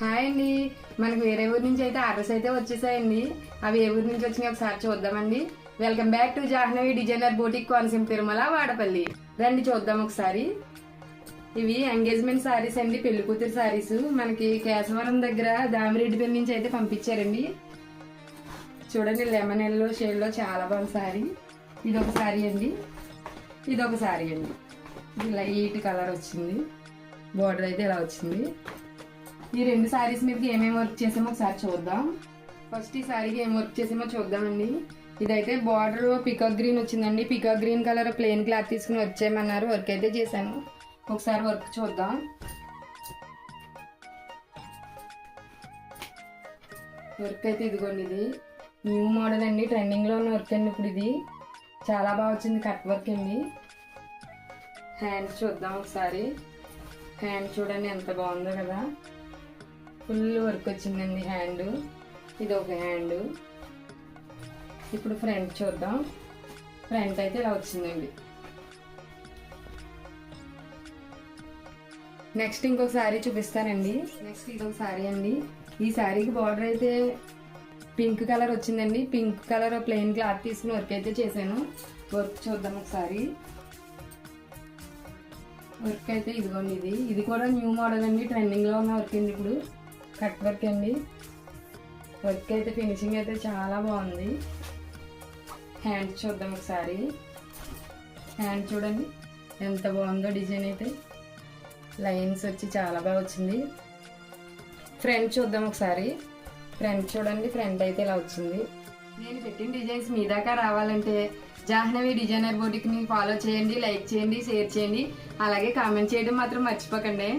Hi అండి. మనకు వేరే ఊరి నుంచి అయితే ఆర్డర్స్ అయితే వచ్చేసాయండి. అవి ఏ ఊరి నుంచి వచ్చినాయి ఒకసారి చూద్దామండి. Welcome back to Jahnavi designer boutique Konaseema Tirumala Vadapalli. రండి చూద్దాం ఒకసారి. ఇవి ఎంగేజ్మెంట్ శారీస్ అండి, పెళ్లి కూతురు శారీస్. మనకి కేశవరం దగ్గర దామిరెడ్డిపల్లి నుంచి అయితే పంపించారండి. చూడండి, లెమన్ ఎల్లో షేడ్ లో చాలా బాగుంది శారీ. ఇదొక శారీ అండి, ఇదొక శారీ అండి. ఇది లైట్ కలర్ వచ్చింది, బోర్డర్ అయితే ఇలా వచ్చింది. ఈ రెండు శారీస్ మీదకి ఏమేమి వర్క్ చేసామో ఒకసారి చూద్దాం. ఫస్ట్ ఈ శారీకి ఏం వర్క్ చేసామో చూద్దామండి. ఇదైతే బార్డర్ పికాక్ గ్రీన్ వచ్చిందండి. Peacock green colour plain cloth తీసుకుని వచ్చేయమన్నారు, వర్క్ అయితే చేశాను. ఒకసారి వర్క్ చూద్దాం. వర్క్ అయితే ఇదిగోండి, ఇది న్యూ మోడల్ అండి, ట్రెండింగ్ లో ఉన్న వర్క్ అండి. ఇప్పుడు ఇది చాలా బాగా వచ్చింది, కట్ వర్క్ అండి. హ్యాండ్ చూద్దాం ఒకసారి. హ్యాండ్ చూడండి ఎంత బాగుందో కదా, ఫుల్ వర్క్ వచ్చిందండి హ్యాండ్. ఇది ఒక హ్యాండ్. ఇప్పుడు ఫ్రంట్ చూద్దాం. ఫ్రంట్ అయితే ఇలా వచ్చిందండి. నెక్స్ట్ ఇంకొక శారీ చూపిస్తానండి. నెక్స్ట్ ఇదొక శారీ అండి. ఈ శారీకి బార్డర్ అయితే పింక్ కలర్ వచ్చిందండి. పింక్ కలర్ ప్లెయిన్ క్లాత్ తీసుకుని వర్క్ అయితే చేశాను. వర్క్ చూద్దాం ఒకసారి. వర్క్ అయితే ఇదిగోండి, ఇది కూడా న్యూ మోడల్ అండి, ట్రెండింగ్ లో ఉన్న వర్క్ అండి. ఇప్పుడు కట్ వర్క్ అండి. వర్క్ అయితే ఫినిషింగ్ అయితే చాలా బాగుంది. హ్యాండ్ చూద్దాం ఒకసారి. హ్యాండ్ చూడండి ఎంత బాగుందో, డిజైన్ అయితే లైన్స్ వచ్చి చాలా బాగా వచ్చింది. ఫ్రంట్ చూద్దాం ఒకసారి. ఫ్రంట్ చూడండి, ఫ్రంట్ అయితే ఇలా వచ్చింది. నేను పెట్టిన డిజైన్స్ మీ దాకా రావాలంటే జాహ్నవి డిజైనర్ బోటిక్ని ఫాలో చేయండి, లైక్ చేయండి, షేర్ చేయండి, అలాగే కామెంట్ చేయడం మాత్రం మర్చిపోకండి.